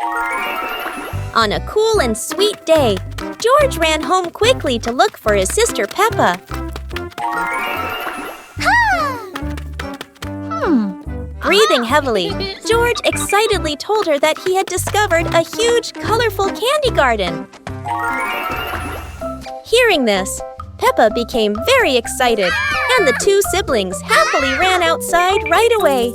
On a cool and sweet day, George ran home quickly to look for his sister Peppa. Breathing heavily, George excitedly told her that he had discovered a huge, colorful candy garden. Hearing this, Peppa became very excited, and the two siblings happily ran outside right away.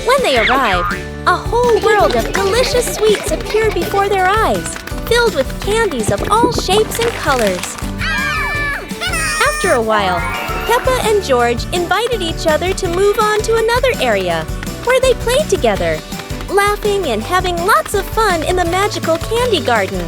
When they arrived, a whole world of delicious sweets appeared before their eyes, filled with candies of all shapes and colors. After a while, Peppa and George invited each other to move on to another area, where they played together, laughing and having lots of fun in the magical candy garden.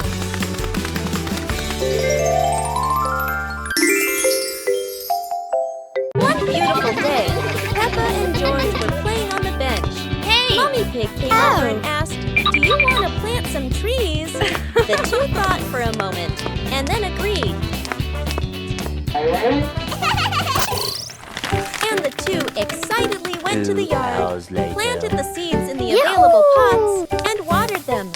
One beautiful day, Peppa and George were playing on the bench. Hey! Mommy Pig came over and asked, "Do you want to plant some trees?" The two thought for a moment, and then agreed. And the two excitedly went to the yard, planted the seeds in the available pots, and watered them.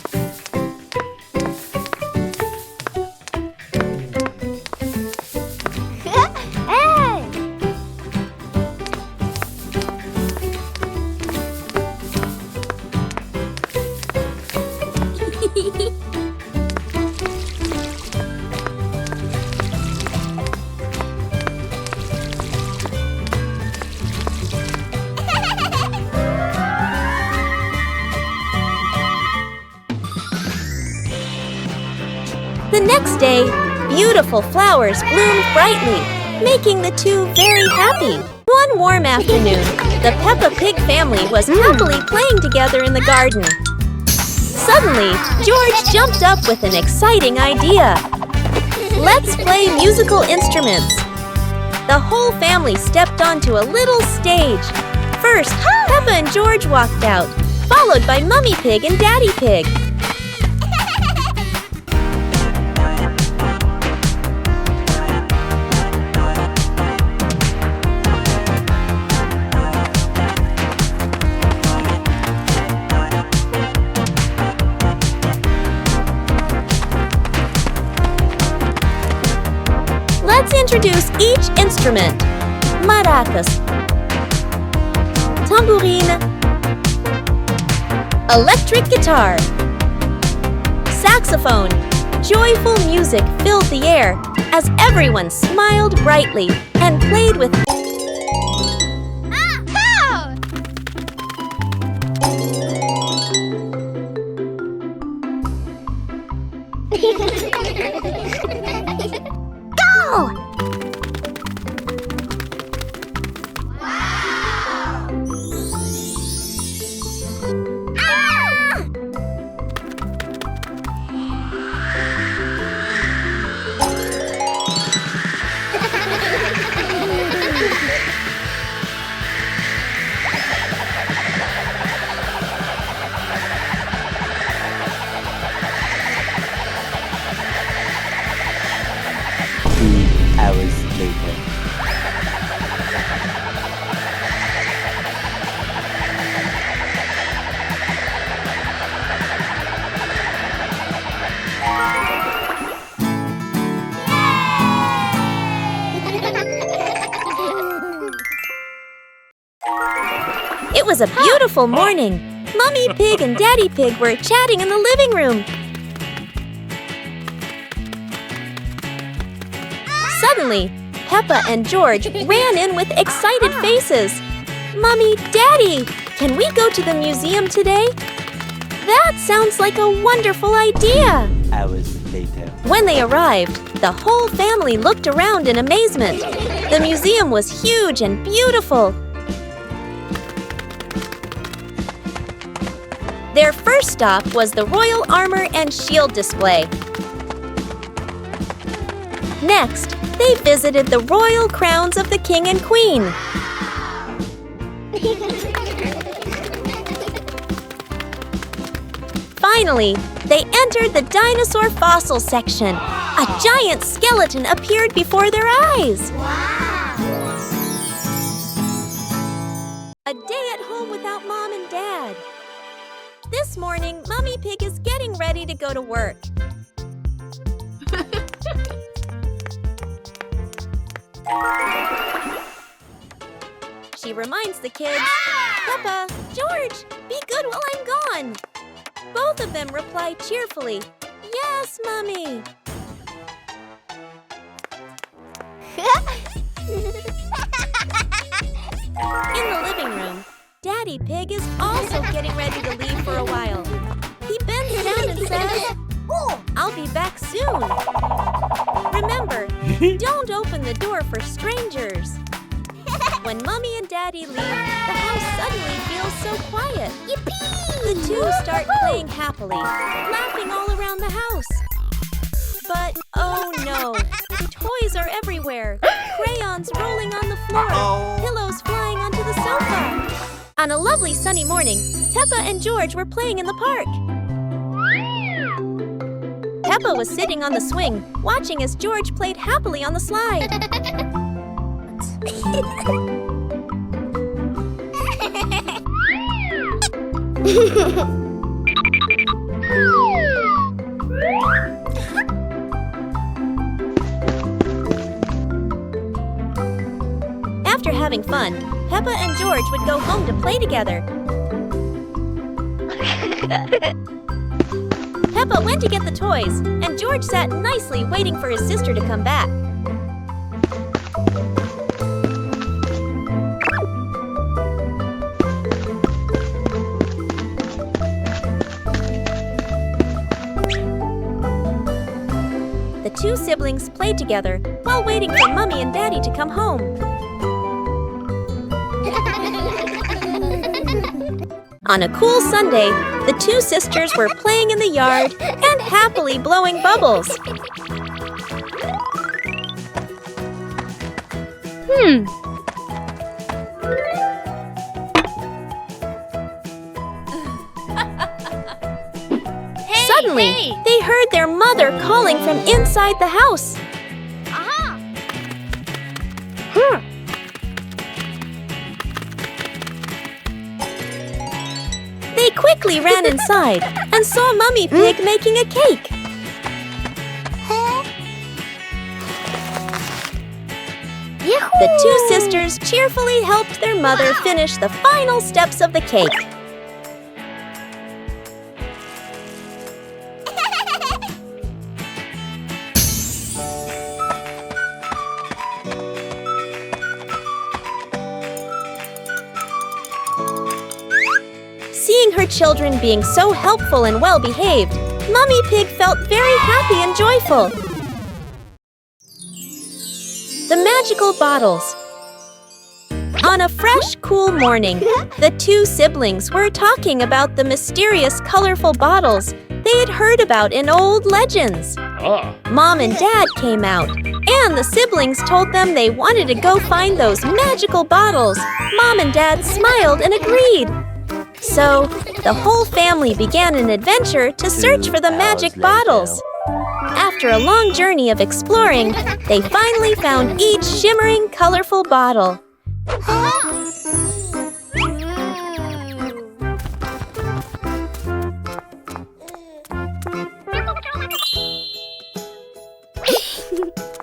The next day, beautiful flowers bloomed brightly, making the two very happy. One warm afternoon, the Peppa Pig family was happily playing together in the garden. Suddenly, George jumped up with an exciting idea. "Let's play musical instruments." The whole family stepped onto a little stage. First, Peppa and George walked out, followed by Mummy Pig and Daddy Pig. Let's introduce each instrument. Maracas, tambourine, electric guitar, saxophone. Joyful music filled the air as everyone smiled brightly and played with hours later. It was a beautiful morning. Mummy Pig and Daddy Pig were chatting in the living room. Suddenly, Peppa and George ran in with excited faces. "Mommy, Daddy, can we go to the museum today?" "That sounds like a wonderful idea." Hours later. When they arrived, the whole family looked around in amazement. The museum was huge and beautiful. Their first stop was the Royal Armor and Shield display. Next, they visited the royal crowns of the King and Queen. Finally, they entered the dinosaur fossil section. A giant skeleton appeared before their eyes. This morning, Mummy Pig is getting ready to go to work. She reminds the kids, Peppa, George, be good while I'm gone. Both of them reply cheerfully, Yes, Mummy. In the living room, Daddy Pig is also getting ready to leave for a while. He bends down and says, I'll be back soon. Remember, don't open the door for strangers. When Mummy and Daddy leave, the house suddenly feels so quiet. Yippee! The two start playing happily, laughing all around the house. But oh no, toys are everywhere. Crayons rolling on the floor, pillows flying onto the sofa. On a lovely sunny morning, Peppa and George were playing in the park. Peppa was sitting on the swing, watching as George played happily on the slide. After having fun, Peppa and George would go home to play together. Peppa went to get the toys, and George sat nicely waiting for his sister to come back. The two siblings played together while waiting for Mummy and Daddy to come home. On a cool Sunday, the two sisters were playing in the yard and happily blowing bubbles. Suddenly, they heard their mother calling from inside the house. They quickly ran inside and saw Mummy Pig making a cake. The two sisters cheerfully helped their mother finish the final steps of the cake. Seeing her children being so helpful and well-behaved, Mummy Pig felt very happy and joyful. The magical bottles. On a fresh, cool morning, the two siblings were talking about the mysterious, colorful bottles they had heard about in old legends. Mom and Dad came out, and the siblings told them they wanted to go find those magical bottles. Mom and Dad smiled and agreed. So, the whole family began an adventure to search for the magic bottles. After a long journey of exploring, they finally found each shimmering, colorful bottle.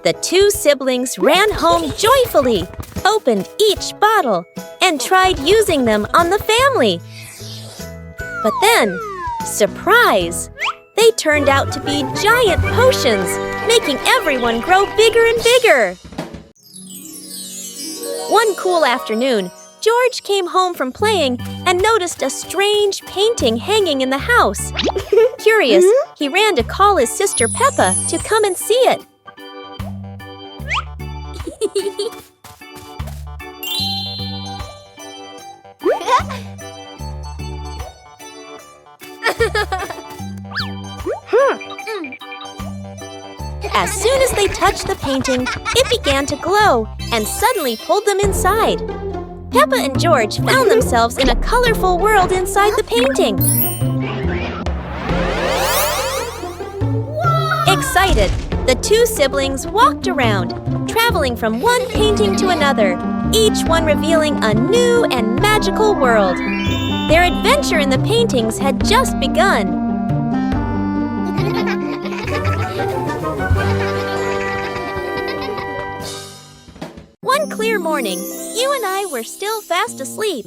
The two siblings ran home joyfully, opened each bottle, and tried using them on the family. But then, surprise! They turned out to be giant potions, making everyone grow bigger and bigger. One cool afternoon, George came home from playing and noticed a strange painting hanging in the house. Curious, he ran to call his sister Peppa to come and see it. As soon as they touched the painting, it began to glow and suddenly pulled them inside. Peppa and George found themselves in a colorful world inside the painting. Excited, the two siblings walked around, traveling from one painting to another, each one revealing a new and magical world. Their adventure in the paintings had just begun. One clear morning, you and I were still fast asleep.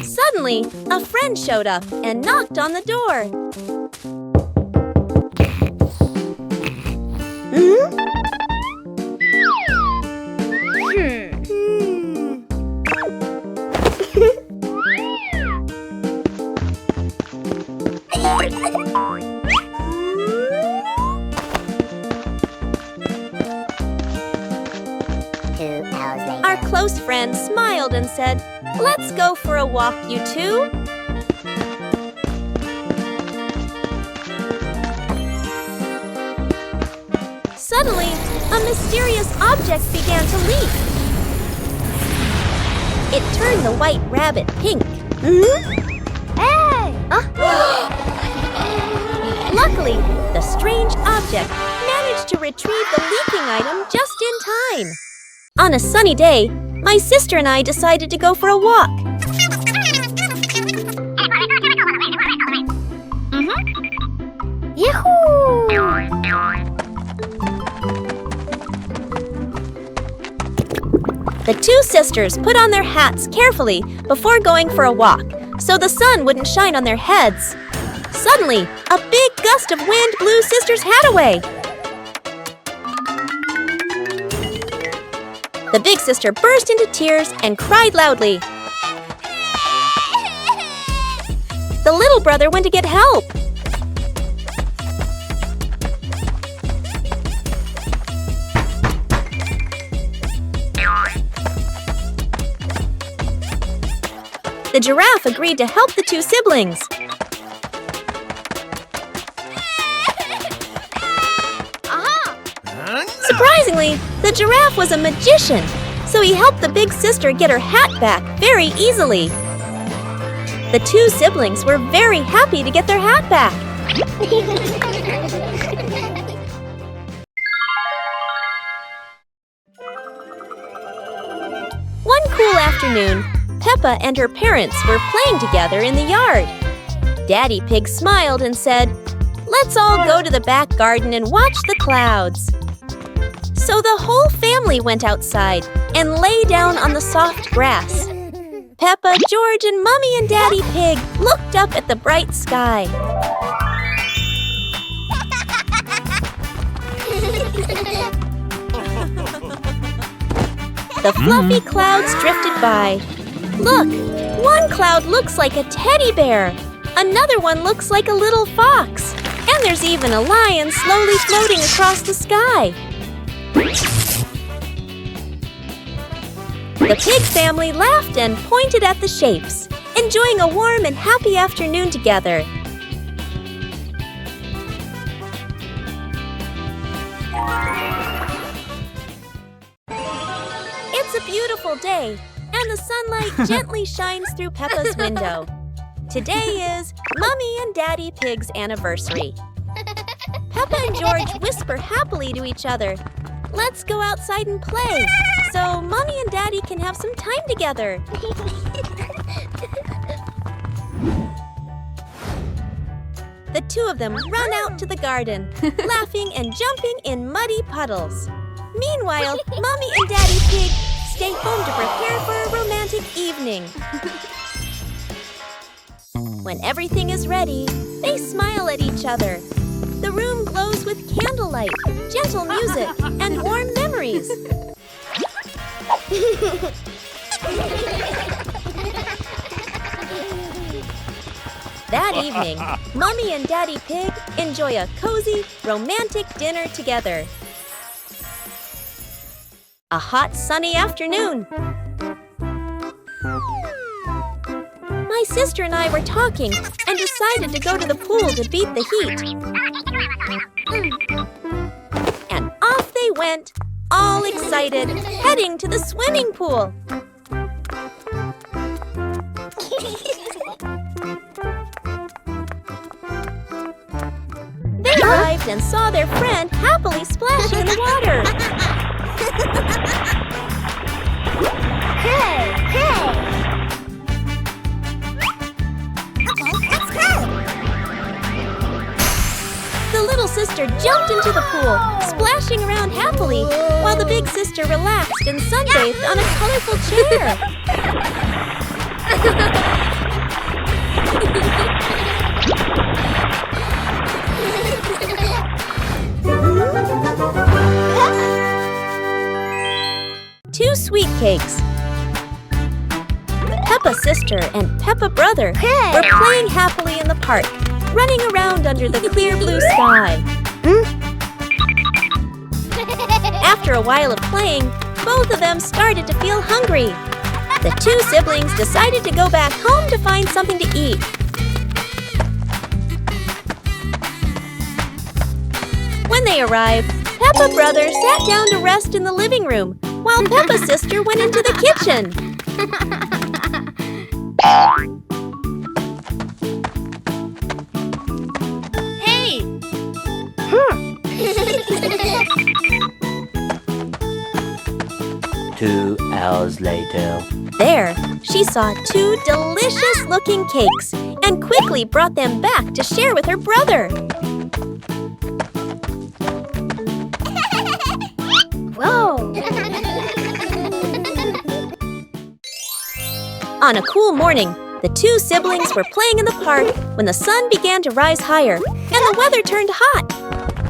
Suddenly, a friend showed up and knocked on the door. Our close friend smiled and said, "Let's go for a walk, you two." Suddenly, a mysterious object began to leak. It turned the white rabbit pink. Hey! Luckily, the strange object managed to retrieve the leaking item just in time. On a sunny day, my sister and I decided to go for a walk. Yahoo! The two sisters put on their hats carefully before going for a walk, so the sun wouldn't shine on their heads. Suddenly, a big gust of wind blew Sister's hat away. The big sister burst into tears and cried loudly. The little brother went to get help. The giraffe agreed to help the two siblings. Surprisingly, the giraffe was a magician, so he helped the big sister get her hat back very easily. The two siblings were very happy to get their hat back. One cool afternoon, Peppa and her parents were playing together in the yard. Daddy Pig smiled and said, "Let's all go to the back garden and watch the clouds." So the whole family went outside and lay down on the soft grass. Peppa, George, and Mummy and Daddy Pig looked up at the bright sky. The fluffy clouds drifted by. Look, one cloud looks like a teddy bear. Another one looks like a little fox. And there's even a lion slowly floating across the sky. The pig family laughed and pointed at the shapes, enjoying a warm and happy afternoon together. It's a beautiful day, and the sunlight gently shines through Peppa's window. Today is Mummy and Daddy Pig's anniversary. Peppa and George whisper happily to each other, "Let's go outside and play, so Mommy and Daddy can have some time together." The two of them run out to the garden, laughing and jumping in muddy puddles. Meanwhile, Mommy and Daddy Pig stay home to prepare for a romantic evening. When everything is ready, they smile at each other. The room glows with candlelight, gentle music, and warm memories. That evening, Mummy and Daddy Pig enjoy a cozy, romantic dinner together. A hot, sunny afternoon. My sister and I were talking and decided to go to the pool to beat the heat. And off they went, all excited, heading to the swimming pool. They arrived and saw their friend happily splashing in the water. Hey! jumped into the pool, splashing around happily, while the big sister relaxed and sunbathed on a colorful chair. Two sweet cakes. Peppa's sister and Peppa brother were playing happily in the park, running around under the clear blue sky. After a while of playing, both of them started to feel hungry. The two siblings decided to go back home to find something to eat. When they arrived, Peppa brother sat down to rest in the living room, while Peppa's sister went into the kitchen. Hey! 2 hours later. There, she saw two delicious-looking cakes and quickly brought them back to share with her brother. Whoa! On a cool morning, the two siblings were playing in the park when the sun began to rise higher and the weather turned hot.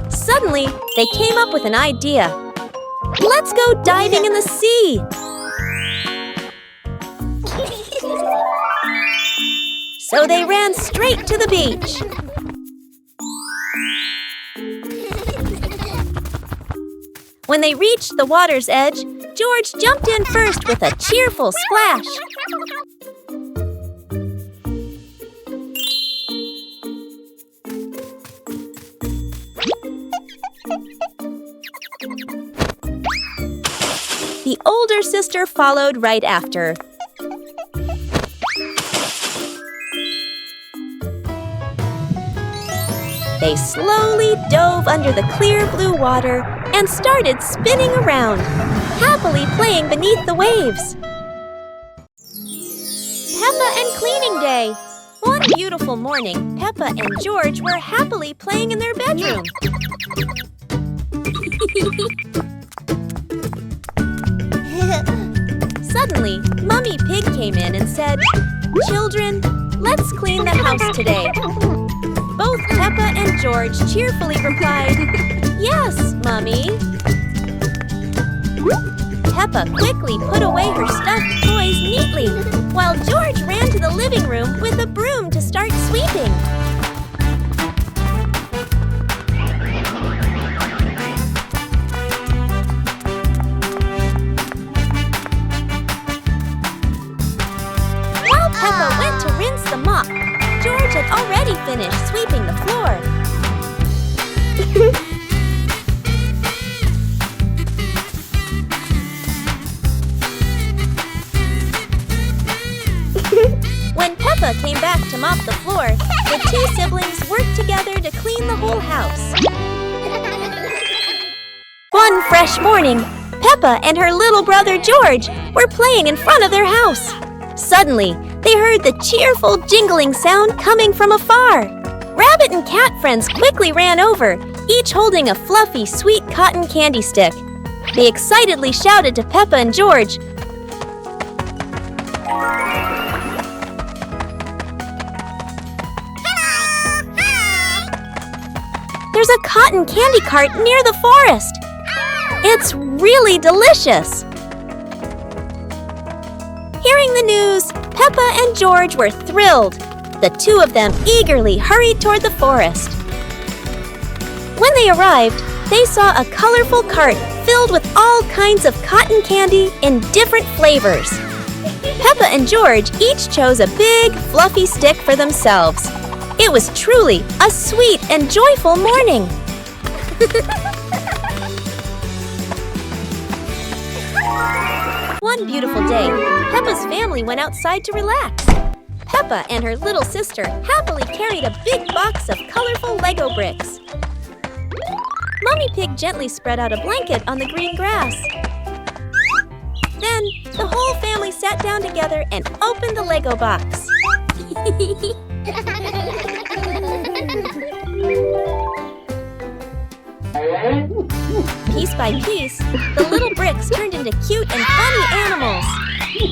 Suddenly, they came up with an idea. Let's go diving in the sea! So they ran straight to the beach. When they reached the water's edge, George jumped in first with a cheerful splash. The older sister followed right after. They slowly dove under the clear blue water and started spinning around, happily playing beneath the waves. Peppa and Cleaning Day. One beautiful morning, Peppa and George were happily playing in their bedroom. Suddenly, Mummy Pig came in and said, "Children, let's clean the house today." Both Peppa and George cheerfully replied, "Yes, Mummy." Peppa quickly put away her stuffed toys neatly, while George ran to the living room with a broom to start sweeping. While Peppa went to rinse the mop, George had already finished sweeping the floor. When Peppa came back to mop the floor, the two siblings worked together to clean the whole house. One fresh morning, Peppa and her little brother George were playing in front of their house. Suddenly, they heard the cheerful jingling sound coming from afar. Rabbit and cat friends quickly ran over, each holding a fluffy, sweet cotton candy stick. They excitedly shouted to Peppa and George, "There's a cotton candy cart near the forest. It's really delicious." Hearing the news, Peppa and George were thrilled. The two of them eagerly hurried toward the forest. When they arrived, they saw a colorful cart filled with all kinds of cotton candy in different flavors. Peppa and George each chose a big, fluffy stick for themselves. It was truly a sweet and joyful morning. One beautiful day, Peppa's family went outside to relax. Peppa and her little sister happily carried a big box of colorful Lego bricks. Mummy Pig gently spread out a blanket on the green grass. Then, the whole family sat down together and opened the Lego box. piece by piece, the little bricks turned into cute and funny animals.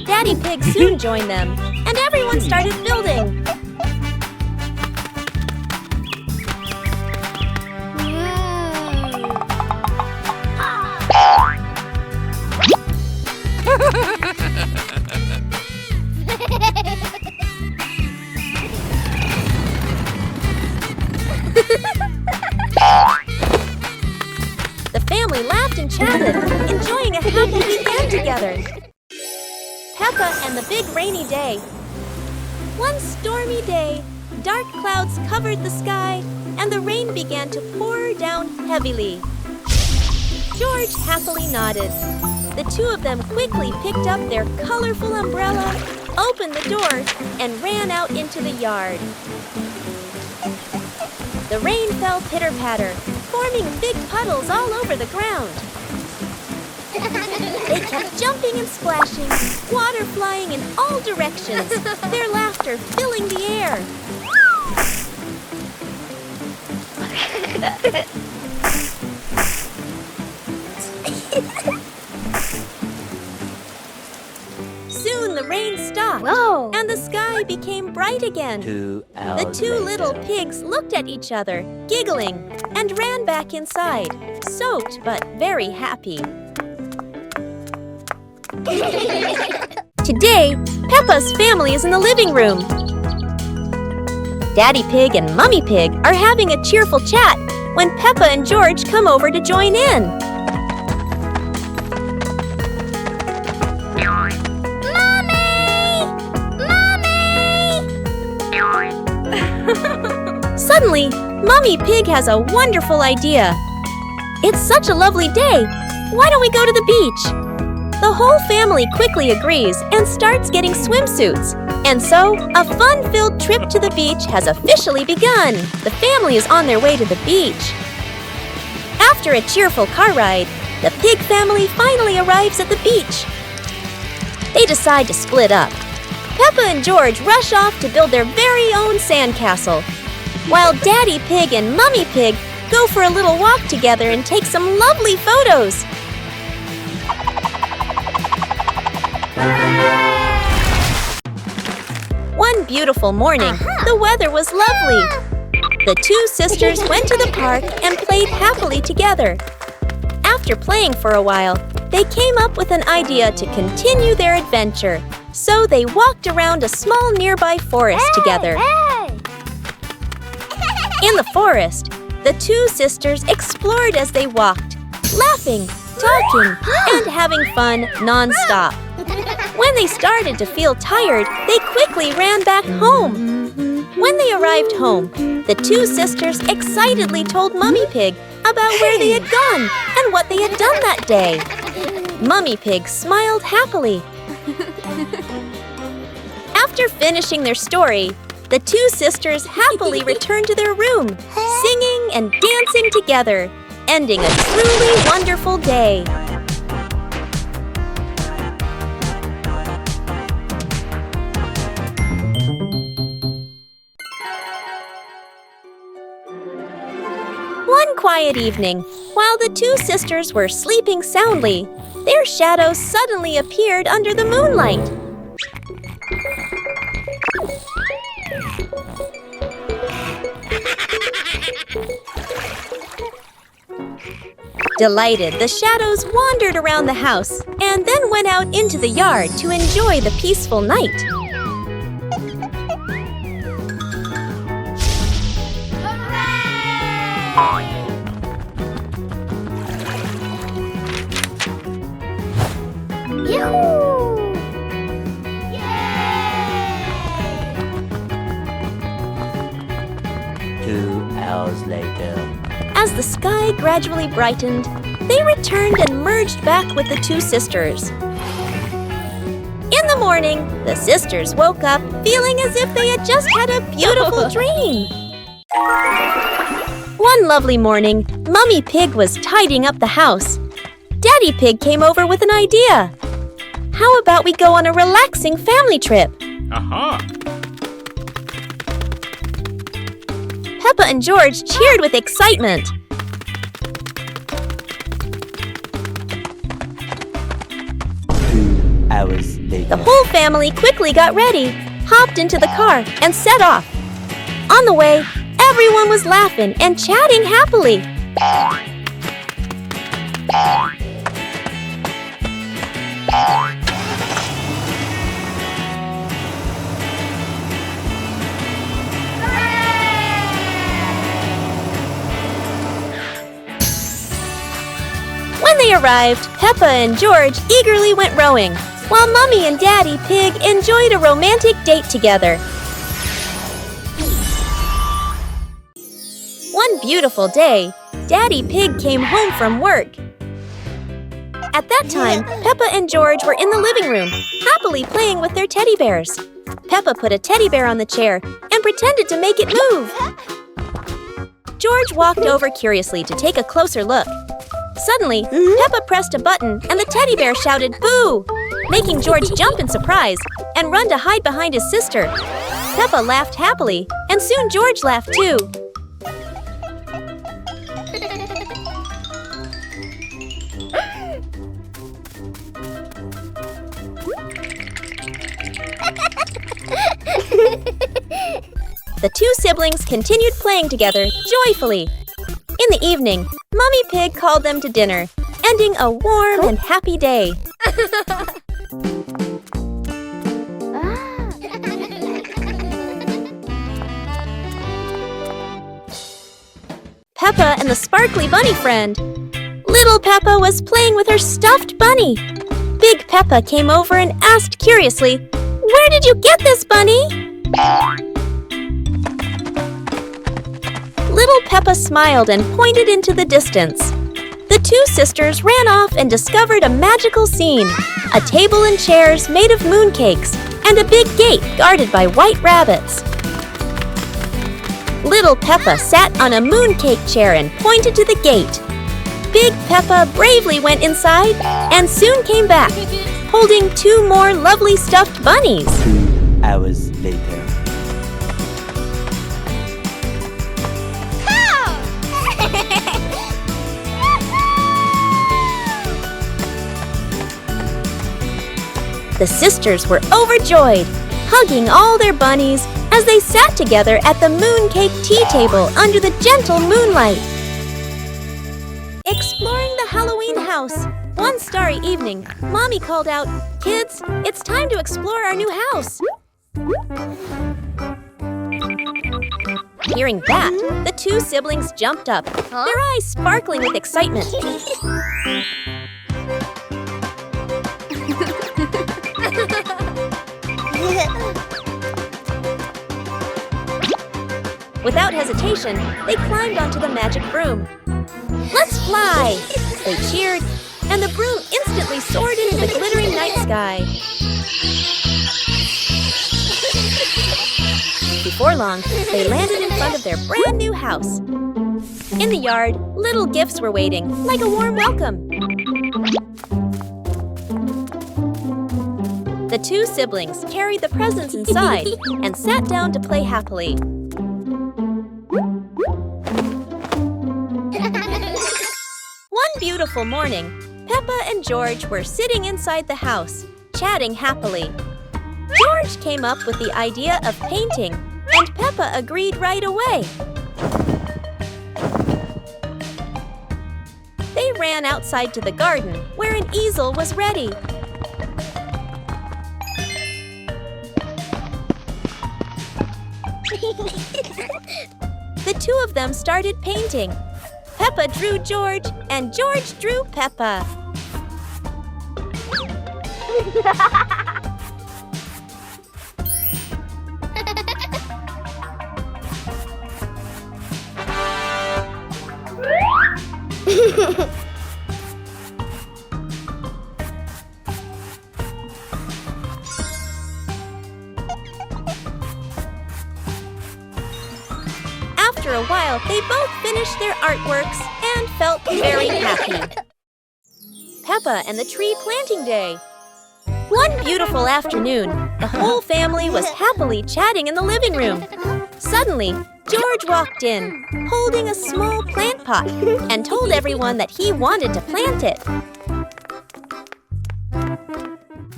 Daddy Pig soon joined them, and everyone started building. The family laughed and chatted, enjoying a happy weekend together. Peppa and the Big Rainy Day. One stormy day, dark clouds covered the sky, and the rain began to pour down heavily. George happily nodded. The two of them quickly picked up their colorful umbrella, opened the door, and ran out into the yard. The rain fell pitter-patter, forming big puddles all over the ground. They kept jumping and splashing, water flying in all directions, their laughter filling the air. Soon the rain stopped, and the sky became bright again. 2 hours The two little later. pigs looked at each other, giggling, and ran back inside, soaked but very happy. Today, Peppa's family is in the living room. Daddy Pig and Mummy Pig are having a cheerful chat when Peppa and George come over to join in. Suddenly, Mummy Pig has a wonderful idea. It's such a lovely day. Why don't we go to the beach? The whole family quickly agrees and starts getting swimsuits. And so, a fun-filled trip to the beach has officially begun. The family is on their way to the beach. After a cheerful car ride, the pig family finally arrives at the beach. They decide to split up. Peppa and George rush off to build their very own sandcastle, while Daddy Pig and Mummy Pig go for a little walk together and take some lovely photos. One beautiful morning, the weather was lovely. The two sisters went to the park and played happily together. After playing for a while, they came up with an idea to continue their adventure. So they walked around a small nearby forest together. In the forest, the two sisters explored as they walked, laughing, talking, and having fun non-stop. When they started to feel tired, they quickly ran back home. When they arrived home, the two sisters excitedly told Mummy Pig about where they had gone and what they had done that day. Mummy Pig smiled happily. After finishing their story, the two sisters happily returned to their room, singing and dancing together, ending a truly wonderful day. One quiet evening, while the two sisters were sleeping soundly, their shadows suddenly appeared under the moonlight. Delighted, the shadows wandered around the house and then went out into the yard to enjoy the peaceful night. Yoo-hoo! 2 hours later. As the sky gradually brightened, they returned and merged back with the two sisters. In the morning, the sisters woke up feeling as if they had just had a beautiful dream. One lovely morning, Mummy Pig was tidying up the house. Daddy Pig came over with an idea. How about we go on a relaxing family trip? Peppa and George cheered with excitement. hours later. The whole family quickly got ready, hopped into the car, and set off. On the way, everyone was laughing and chatting happily. When they arrived, Peppa and George eagerly went rowing, while Mummy and Daddy Pig enjoyed a romantic date together. One beautiful day, Daddy Pig came home from work. At that time, Peppa and George were in the living room, happily playing with their teddy bears. Peppa put a teddy bear on the chair and pretended to make it move. George walked over curiously to take a closer look. Suddenly, Peppa pressed a button and the teddy bear shouted "Boo!", making George jump in surprise and run to hide behind his sister. Peppa laughed happily, and soon George laughed too. The two siblings continued playing together joyfully. In the evening, Mummy Pig called them to dinner, ending a warm and happy day. Peppa and the sparkly bunny friend. Little Peppa was playing with her stuffed bunny. Big Peppa came over and asked curiously, "Where did you get this bunny?" Little Peppa smiled and pointed into the distance. The two sisters ran off and discovered a magical scene, a table and chairs made of mooncakes, and a big gate guarded by white rabbits. Little Peppa sat on a mooncake chair and pointed to the gate. Big Peppa bravely went inside and soon came back, holding two more lovely stuffed bunnies. 2 hours later. The sisters were overjoyed, hugging all their bunnies as they sat together at the mooncake tea table under the gentle moonlight. Exploring the Halloween house. One starry evening, Mommy called out, "Kids, it's time to explore our new house." Hearing that, the two siblings jumped up, their eyes sparkling with excitement. Without hesitation, they climbed onto the magic broom. "Let's fly!" They cheered, and the broom instantly soared into the glittering night sky. Before long, they landed in front of their brand new house. In the yard, little gifts were waiting, like a warm welcome. The two siblings carried the presents inside and sat down to play happily. One beautiful morning, Peppa and George were sitting inside the house, chatting happily. George came up with the idea of painting, and Peppa agreed right away. They ran outside to the garden, where an easel was ready. The two of them started painting. Peppa drew George, and George drew Peppa. After a while, they both finished their artworks and felt very happy. Peppa and the Tree Planting Day. One beautiful afternoon, the whole family was happily chatting in the living room. Suddenly, George walked in, holding a small plant pot, and told everyone that he wanted to plant it.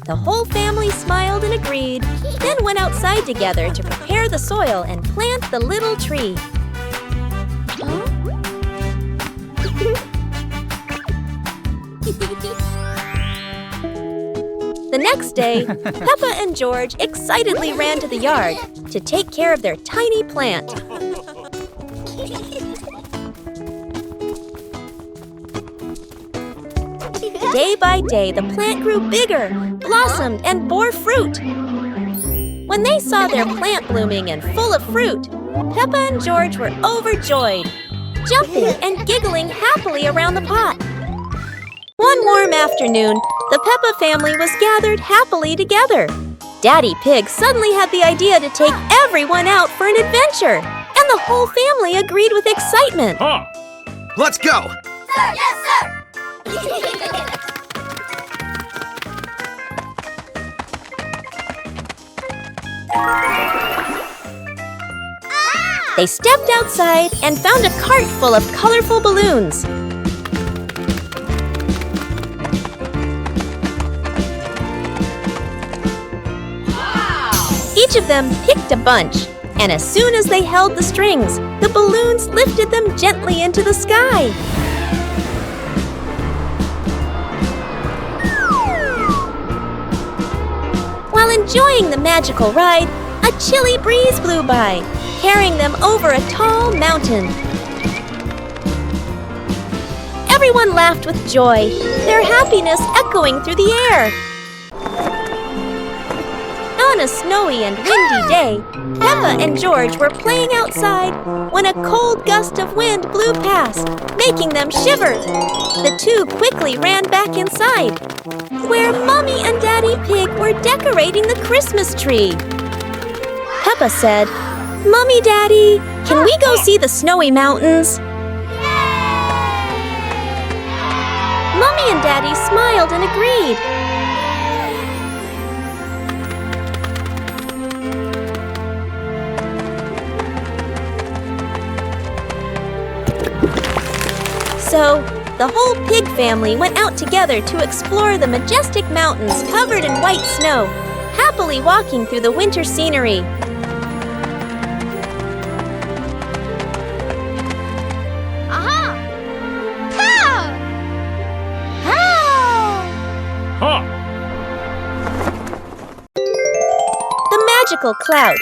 The whole family smiled and agreed, then went outside together to prepare the soil and plant the little tree. The next day, Peppa and George excitedly ran to the yard to take care of their tiny plant. Day by day, the plant grew bigger, blossomed, and bore fruit. When they saw their plant blooming and full of fruit, Peppa and George were overjoyed, jumping and giggling happily around the pot. One warm afternoon, the Peppa family was gathered happily together. Daddy Pig suddenly had the idea to take everyone out for an adventure, and the whole family agreed with excitement. Let's go! Sir, yes, sir! They stepped outside and found a cart full of colorful balloons. Each of them picked a bunch, and as soon as they held the strings, the balloons lifted them gently into the sky. While enjoying the magical ride, a chilly breeze blew by, carrying them over a tall mountain. Everyone laughed with joy, their happiness echoing through the air. On a snowy and windy day, Peppa and George were playing outside when a cold gust of wind blew past, making them shiver. The two quickly ran back inside, where Mommy and Daddy Pig were decorating the Christmas tree. Peppa said, "Mommy, Daddy, can we go see the snowy mountains?" Mommy and Daddy smiled and agreed. So, the whole pig family went out together to explore the majestic mountains covered in white snow, happily walking through the winter scenery. The magical cloud.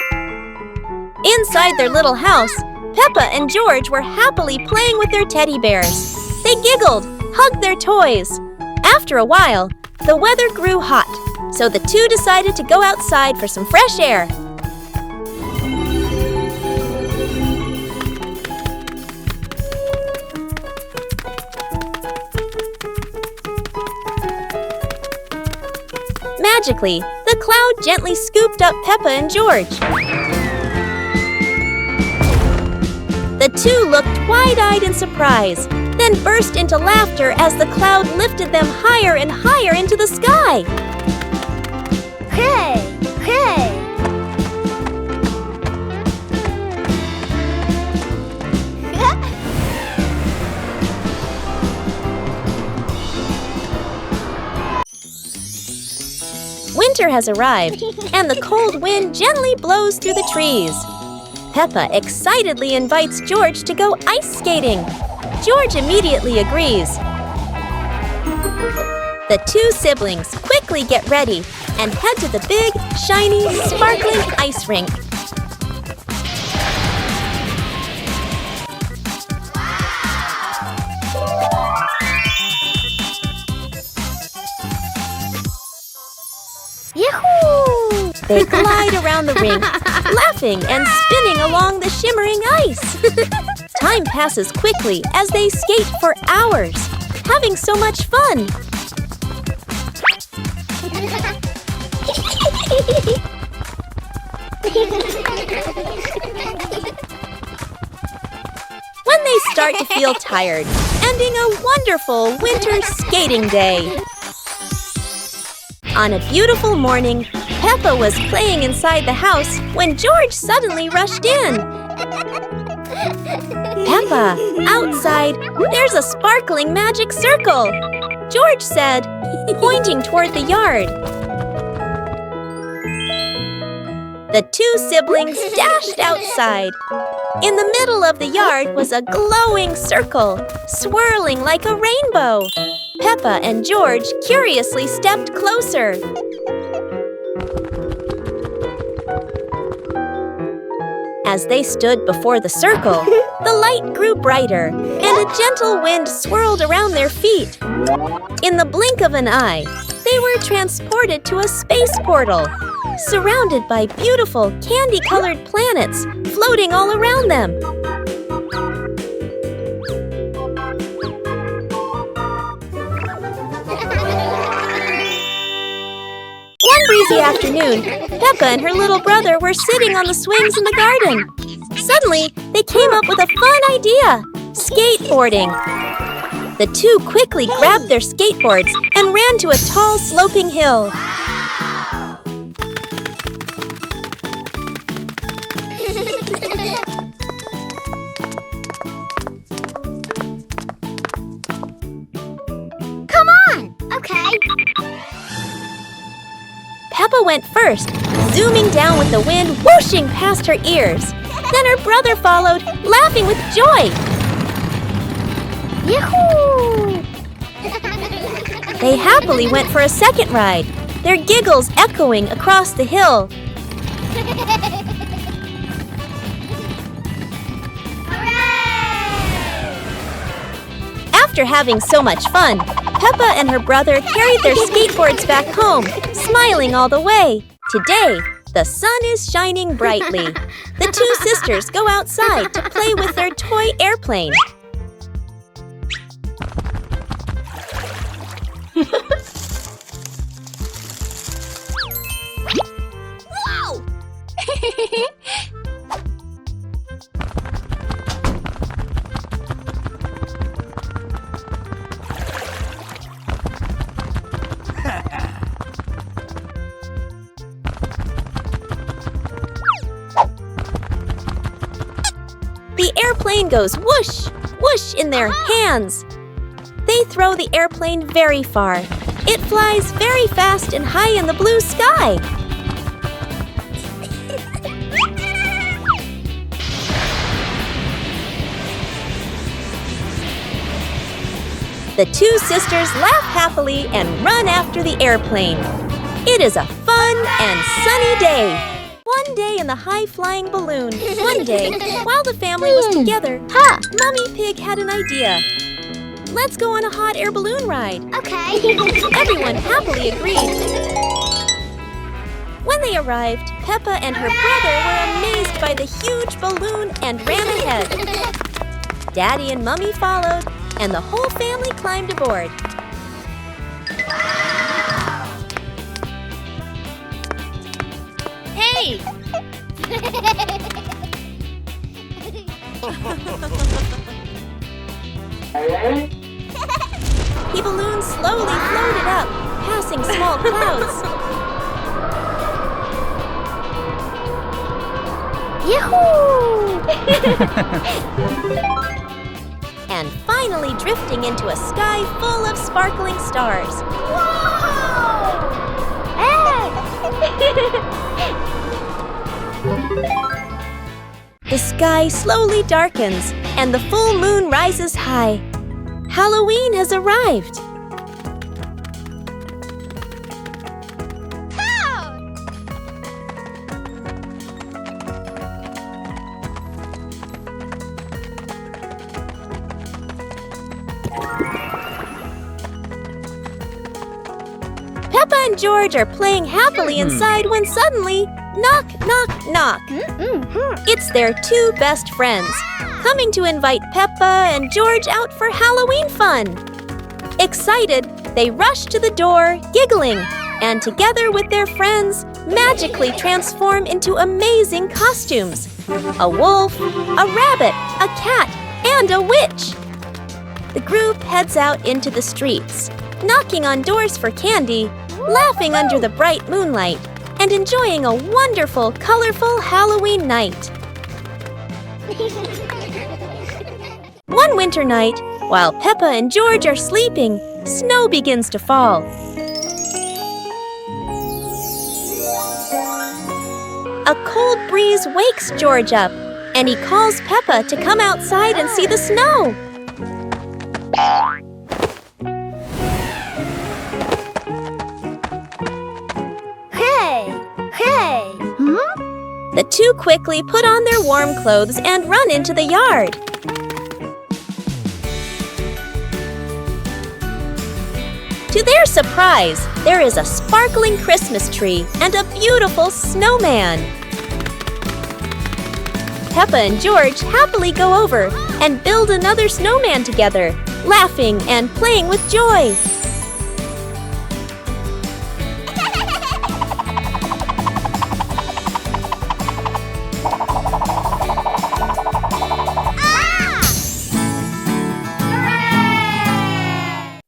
Inside their little house, Peppa and George were happily playing with their teddy bears. They giggled, hugged their toys. After a while, the weather grew hot, so the two decided to go outside for some fresh air. Magically, the cloud gently scooped up Peppa and George. The two looked wide-eyed in surprise, then burst into laughter as the cloud lifted them higher and higher into the sky. Hey! Hey! Winter has arrived, and the cold wind gently blows through the trees. Peppa excitedly invites George to go ice skating. George immediately agrees. The two siblings quickly get ready and head to the big, shiny, sparkling ice rink. Yahoo! They glide around the rink, laughing and spinning along the shimmering ice. Time passes quickly as they skate for hours, having so much fun. When they start to feel tired, ending a wonderful winter skating day. On a beautiful morning, Peppa was playing inside the house when George suddenly rushed in. Peppa, outside, there's a sparkling magic circle, George said, pointing toward the yard. The two siblings dashed outside. In the middle of the yard was a glowing circle, swirling like a rainbow. Peppa and George curiously stepped closer. As they stood before the circle, the light grew brighter, and a gentle wind swirled around their feet. In the blink of an eye, they were transported to a space portal, surrounded by beautiful candy-colored planets floating all around them. One breezy afternoon, Peppa and her little brother were sitting on the swings in the garden. Suddenly, they came up with a fun idea: skateboarding. The two quickly grabbed their skateboards and ran to a tall, sloping hill. Come on! Okay. Peppa went first, zooming down with the wind whooshing past her ears. Then her brother followed, laughing with joy. Yahoo! They happily went for a second ride, their giggles echoing across the hill. After having so much fun, Peppa and her brother carried their skateboards back home, smiling all the way. Today, the sun is shining brightly. The two sisters go outside to play with their toy airplane. Whoa! The airplane goes whoosh, whoosh in their hands. They throw the airplane very far. It flies very fast and high in the blue sky. The two sisters laugh happily and run after the airplane. It is a fun and sunny day. One day in the high-flying balloon. One day, while the family was together, Mummy Pig had an idea. Let's go on a hot air balloon ride. Okay. Everyone happily agreed. When they arrived, Peppa and her brother were amazed by the huge balloon and ran ahead. Daddy and Mummy followed, and the whole family climbed aboard. Hey! The balloon slowly floated up, passing small clouds. Yahoo! And finally drifting into a sky full of sparkling stars. Whoa! Hey! The sky slowly darkens, and the full moon rises high. Halloween has arrived. Peppa and George are playing happily inside when suddenly, knock, knock, knock. It's their two best friends, coming to invite Peppa and George out for Halloween fun. Excited, they rush to the door, giggling, and together with their friends, magically transform into amazing costumes. A wolf, a rabbit, a cat, and a witch. The group heads out into the streets, knocking on doors for candy, laughing under the bright moonlight, and enjoying a wonderful, colorful Halloween night. One winter night, while Peppa and George are sleeping, snow begins to fall. A cold breeze wakes George up, and he calls Peppa to come outside and see the snow. Hey! The two quickly put on their warm clothes and run into the yard. To their surprise, there is a sparkling Christmas tree and a beautiful snowman. Peppa and George happily go over and build another snowman together, laughing and playing with joy.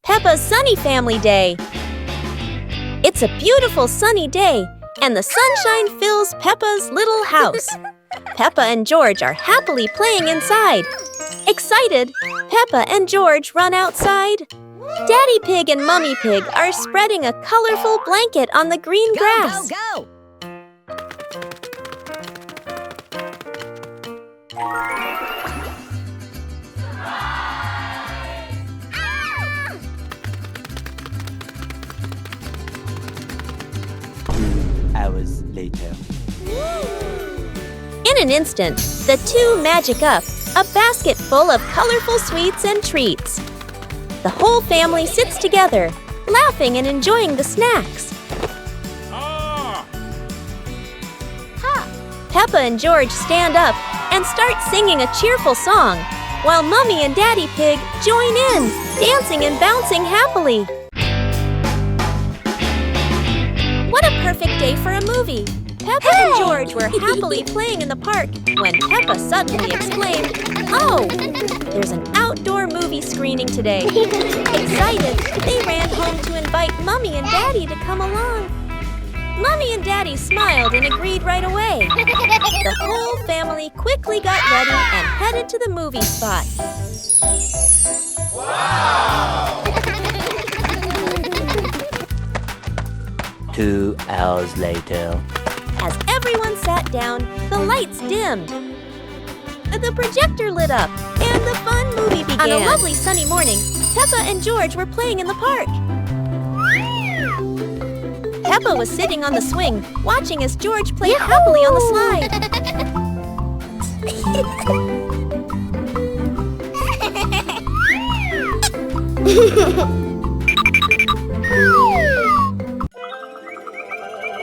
Peppa's Sunny Family Day. It's a beautiful sunny day, and the sunshine fills Peppa's little house. Peppa and George are happily playing inside. Excited, Peppa and George run outside. Daddy Pig and Mummy Pig are spreading a colorful blanket on the green grass. Go! 2 hours later. In an instant, the two magic up a basket full of colorful sweets and treats. The whole family sits together, laughing and enjoying the snacks. Peppa and George stand up and start singing a cheerful song, while Mummy and Daddy Pig join in, dancing and bouncing happily. What a perfect day for a movie! Peppa and George were happily playing in the park when Peppa suddenly exclaimed, "Oh, there's an outdoor movie screening today." Excited, they ran home to invite Mummy and Daddy to come along. Mummy and Daddy smiled and agreed right away. The whole family quickly got ready and headed to the movie spot. Wow! 2 hours later. As everyone sat down, the lights dimmed. The projector lit up, and the fun movie began. On a lovely sunny morning, Peppa and George were playing in the park. Peppa was sitting on the swing, watching as George played happily on the slide.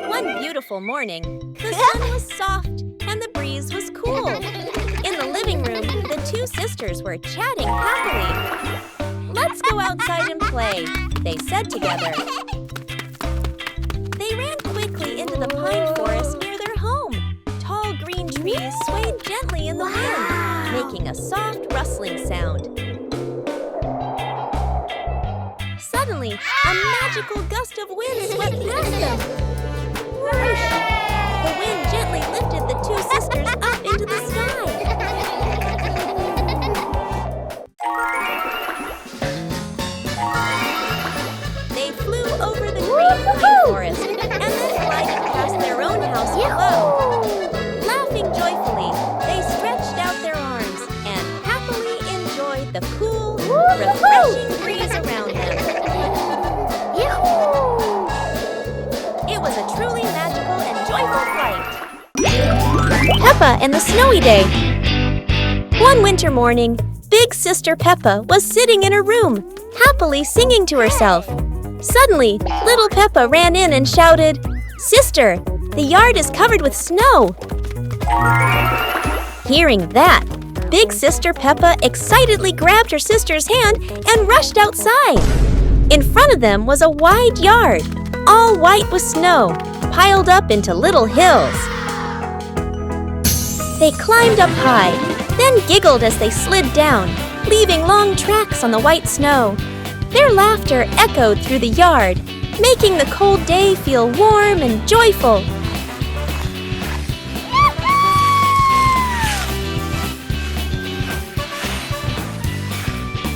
One beautiful morning, the sun was soft and the breeze was cool. In the living room, the two sisters were chatting happily. "Let's go outside and play," they said together. They ran quickly into the pine forest near their home. Tall green trees swayed gently in the wind, making a soft rustling sound. Suddenly, a magical gust of wind swept past them. Whoosh! The wind gently lifted the two sisters up into the sky. They flew over the green pine forest and then glided past their own house below. Laughing joyfully, they stretched out their arms and happily enjoyed the cool, refreshing breeze around them. It was a truly magical and joyful flight. Peppa and the Snowy Day. One winter morning, Big Sister Peppa was sitting in her room, happily singing to herself. Suddenly, little Peppa ran in and shouted, "Sister, the yard is covered with snow." Hearing that, Big Sister Peppa excitedly grabbed her sister's hand and rushed outside. In front of them was a wide yard, all white with snow, piled up into little hills. They climbed up high, then giggled as they slid down, leaving long tracks on the white snow. Their laughter echoed through the yard, making the cold day feel warm and joyful.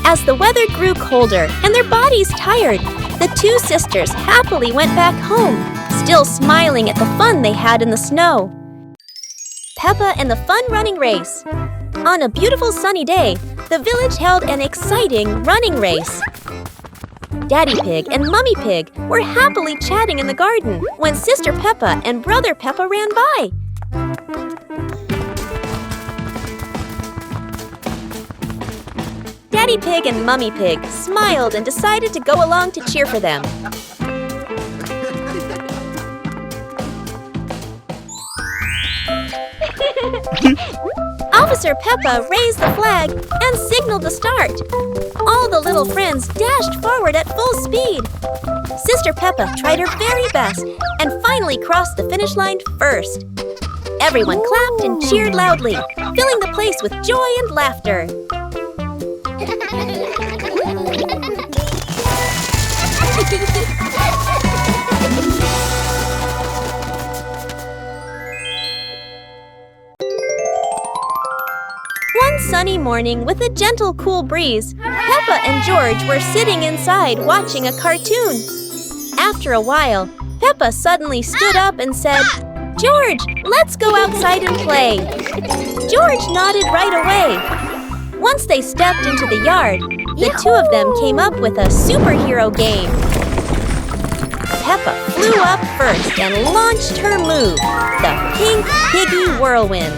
As the weather grew colder and their bodies tired, the two sisters happily went back home, still smiling at the fun they had in the snow. Peppa and the Fun Running Race. On a beautiful sunny day, the village held an exciting running race. Daddy Pig and Mummy Pig were happily chatting in the garden when Sister Peppa and Brother Peppa ran by. Daddy Pig and Mummy Pig smiled and decided to go along to cheer for them. Officer Peppa raised the flag and signaled the start. All the little friends dashed forward at full speed. Sister Peppa tried her very best and finally crossed the finish line first. Everyone clapped and cheered loudly, filling the place with joy and laughter. One sunny morning with a gentle, cool breeze, Peppa and George were sitting inside watching a cartoon. After a while, Peppa suddenly stood up and said, "George, let's go outside and play." George nodded right away. Once they stepped into the yard, the two of them came up with a superhero game. Peppa flew up first and launched her move, the Pink Piggy Whirlwind.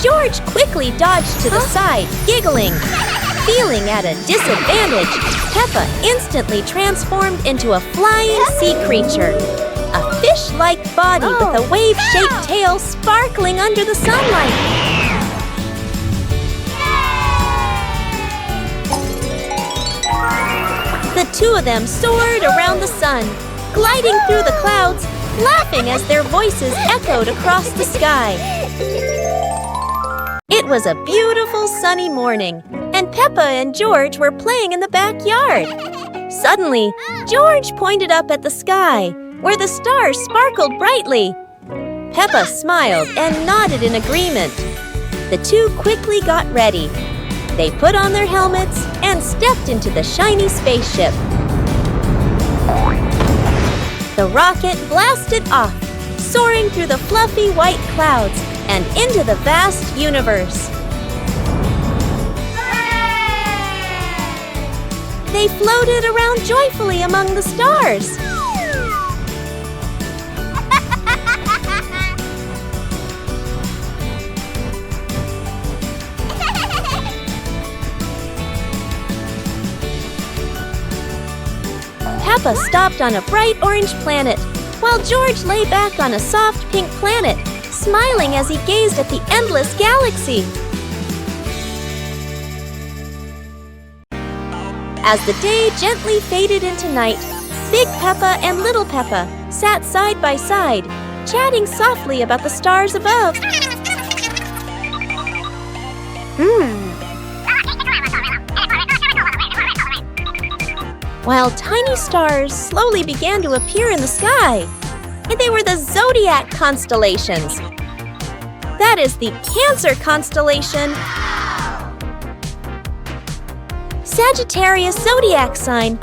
George quickly dodged to the side, giggling. Feeling at a disadvantage, Peppa instantly transformed into a flying sea creature. A fish-like body with a wave-shaped tail sparkling under the sunlight. The two of them soared around the sun, gliding through the clouds, laughing as their voices echoed across the sky. It was a beautiful sunny morning, and Peppa and George were playing in the backyard. Suddenly, George pointed up at the sky, where the stars sparkled brightly. Peppa smiled and nodded in agreement. The two quickly got ready. They put on their helmets and stepped into the shiny spaceship. The rocket blasted off, soaring through the fluffy white clouds and into the vast universe. They floated around joyfully among the stars. Peppa stopped on a bright orange planet, while George lay back on a soft pink planet, smiling as he gazed at the endless galaxy. As the day gently faded into night, Big Peppa and Little Peppa sat side by side, chatting softly about the stars above. While tiny stars slowly began to appear in the sky, and they were the zodiac constellations. That is the Cancer constellation, Sagittarius zodiac sign,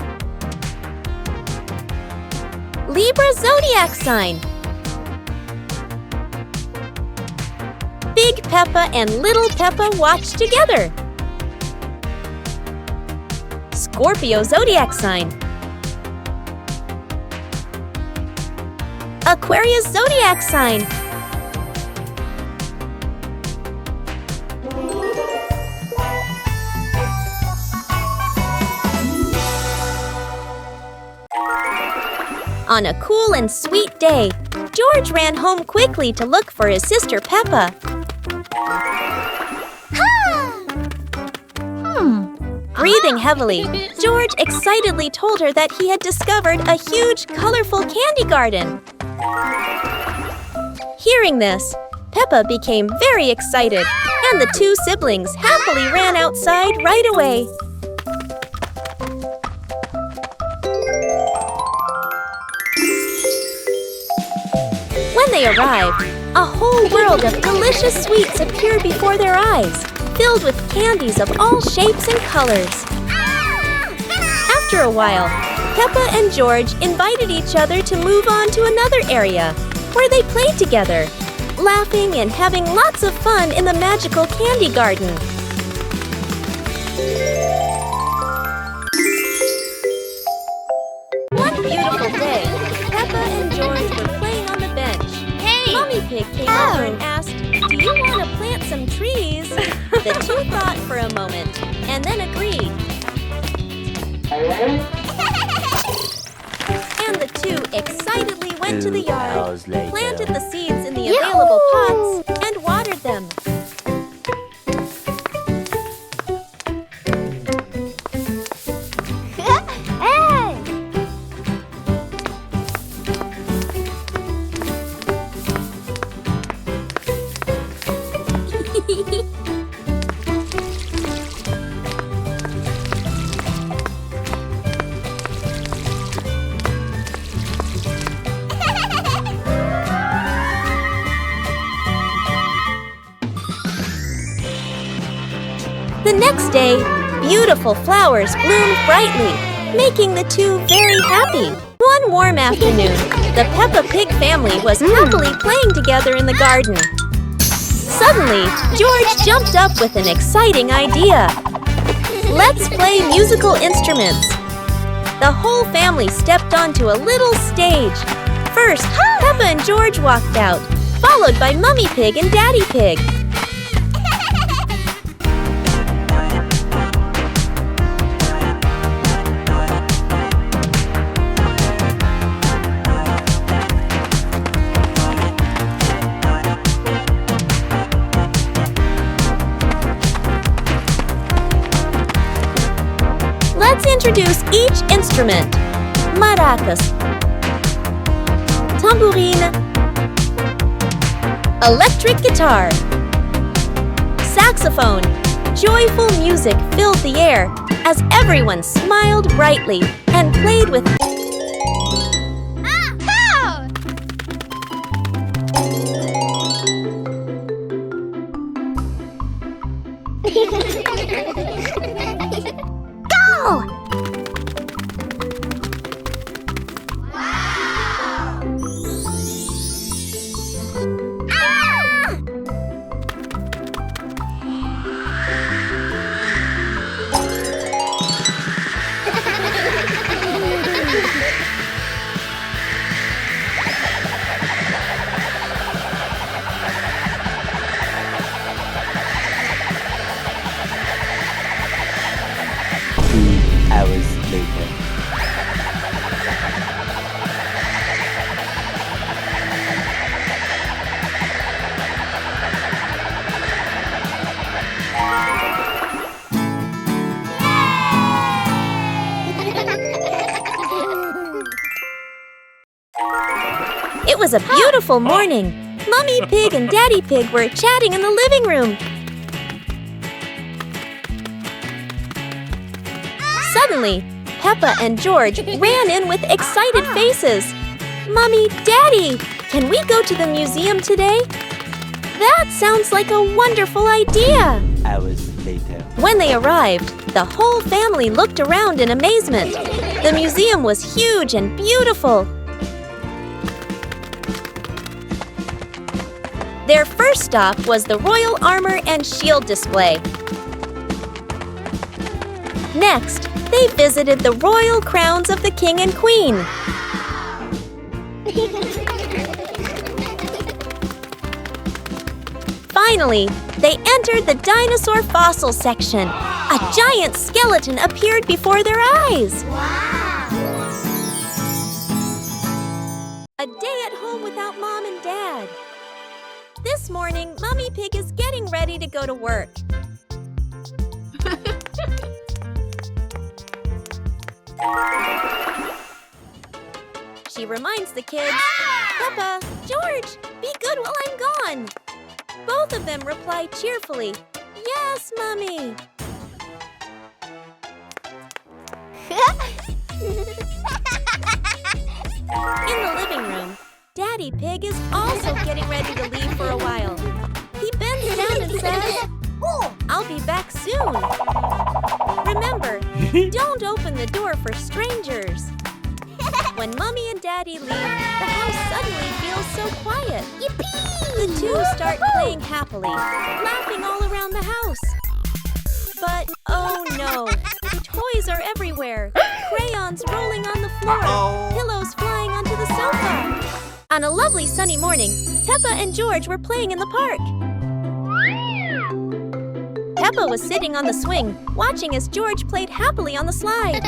Libra zodiac sign. Big Peppa and Little Peppa watched together. Scorpio zodiac sign, Aquarius zodiac sign, On a cool and sweet day, George ran home quickly to look for his sister Peppa. Breathing heavily, George excitedly told her that he had discovered a huge, colorful candy garden. Hearing this, Peppa became very excited, and the two siblings happily ran outside right away. When they arrived, a whole world of delicious sweets appeared before their eyes, filled with candies of all shapes and colors. After a while, Peppa and George invited each other to move on to another area, where they played together. laughing and having lots of fun in the magical candy garden. One beautiful day, Peppa and George were playing on the bench. Hey! Mommy Pig came over and asked, "Do you want to plant some trees?" The two thought for a moment and then agreed. And the two excitedly went to the 2 yard, hours later. planted the seeds in the available pots, and watered them. Hey! The next day, beautiful flowers bloomed brightly, making the two very happy. One warm afternoon, the Peppa Pig family was happily playing together in the garden. Suddenly, George jumped up with an exciting idea. "Let's play musical instruments." The whole family stepped onto a little stage. First, Peppa and George walked out, followed by Mummy Pig and Daddy Pig. Let's introduce each instrument. Maracas, tambourine, electric guitar, saxophone. Joyful music filled the air as everyone smiled brightly and played with Go! Hours later. It was a beautiful morning. Mummy Pig and Daddy Pig were chatting in the living room. Suddenly, Peppa and George ran in with excited faces. "Mummy, Daddy, can we go to the museum today?" "That sounds like a wonderful idea." Hours later. When they arrived, the whole family looked around in amazement. The museum was huge and beautiful. Their first stop was the Royal Armor and Shield display. Next, they visited the royal crowns of the King and Queen. Finally, they entered the dinosaur fossil section. A giant skeleton appeared before their eyes. A day at home without Mom and Dad. This morning, Mummy Pig is getting ready to go to work. She reminds the kids, "Peppa, George, be good while I'm gone." Both of them reply cheerfully, "Yes, Mummy." In the living room, Daddy Pig is also getting ready to leave for a while. He bends down and says, "I'll be back soon. Remember, don't open the door for strangers." When Mommy and Daddy leave, the house suddenly feels so quiet. Yippee! The two start playing happily, laughing all around the house. But, oh no, the toys are everywhere. Crayons rolling on the floor, pillows flying onto the sofa. On a lovely sunny morning, Peppa and George were playing in the park. Peppa was sitting on the swing, watching as George played happily on the slide.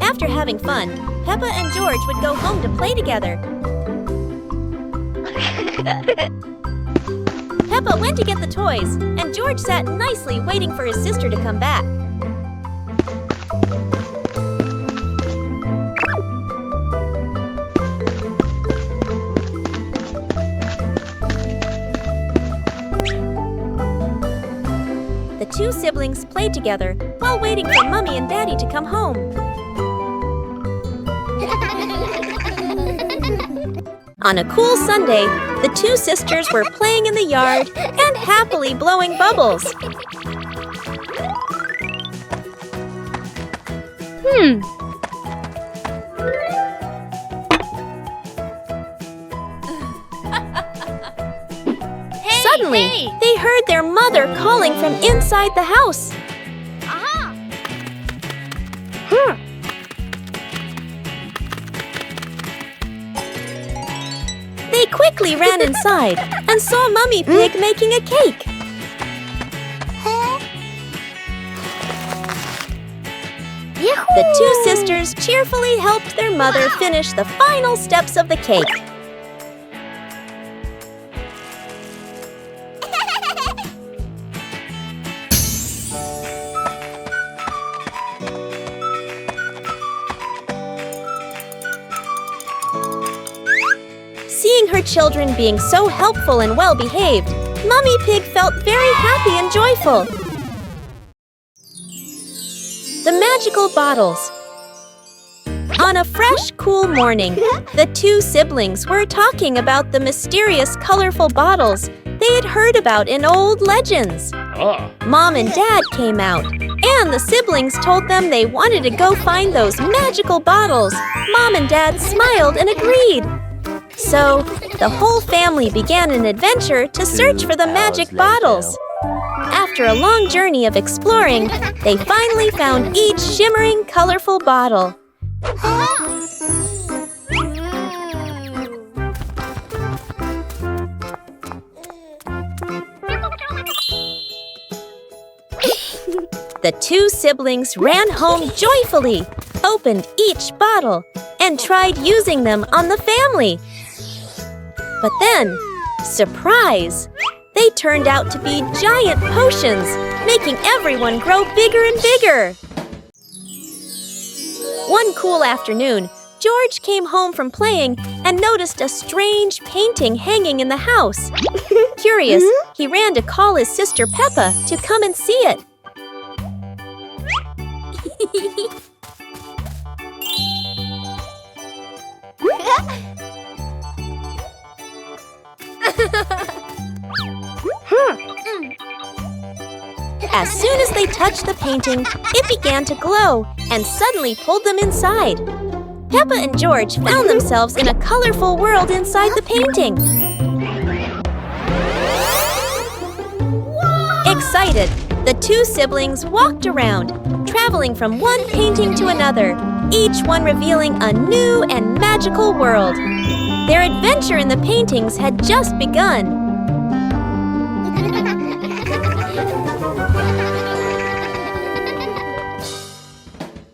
After having fun, Peppa and George would go home to play together. Peppa went to get the toys, and George sat nicely waiting for his sister to come back. The two siblings played together while waiting for Mommy and Daddy to come home. On a cool Sunday, the two sisters were playing in the yard and happily blowing bubbles. Suddenly, they heard their mother calling from inside the house. They quickly ran inside and saw Mummy Pig making a cake. The two sisters cheerfully helped their mother finish the final steps of the cake. Seeing her children being so helpful and well-behaved, Mummy Pig felt very happy and joyful. The magical bottles. On a fresh, cool morning, the two siblings were talking about the mysterious, colorful bottles they had heard about in old legends. Mom and Dad came out, and the siblings told them they wanted to go find those magical bottles. Mom and Dad smiled and agreed. So, the whole family began an adventure to search for the magic bottles. After a long journey of exploring, they finally found each shimmering, colorful bottle. The two siblings ran home joyfully, opened each bottle, and tried using them on the family. But then, surprise! They turned out to be giant potions, making everyone grow bigger and bigger. One cool afternoon, George came home from playing and noticed a strange painting hanging in the house. Curious, he ran to call his sister Peppa to come and see it. As soon as they touched the painting, it began to glow and suddenly pulled them inside. Peppa and George found themselves in a colorful world inside the painting. Excited, the two siblings walked around, traveling from one painting to another, each one revealing a new and magical world. Their adventure in the paintings had just begun.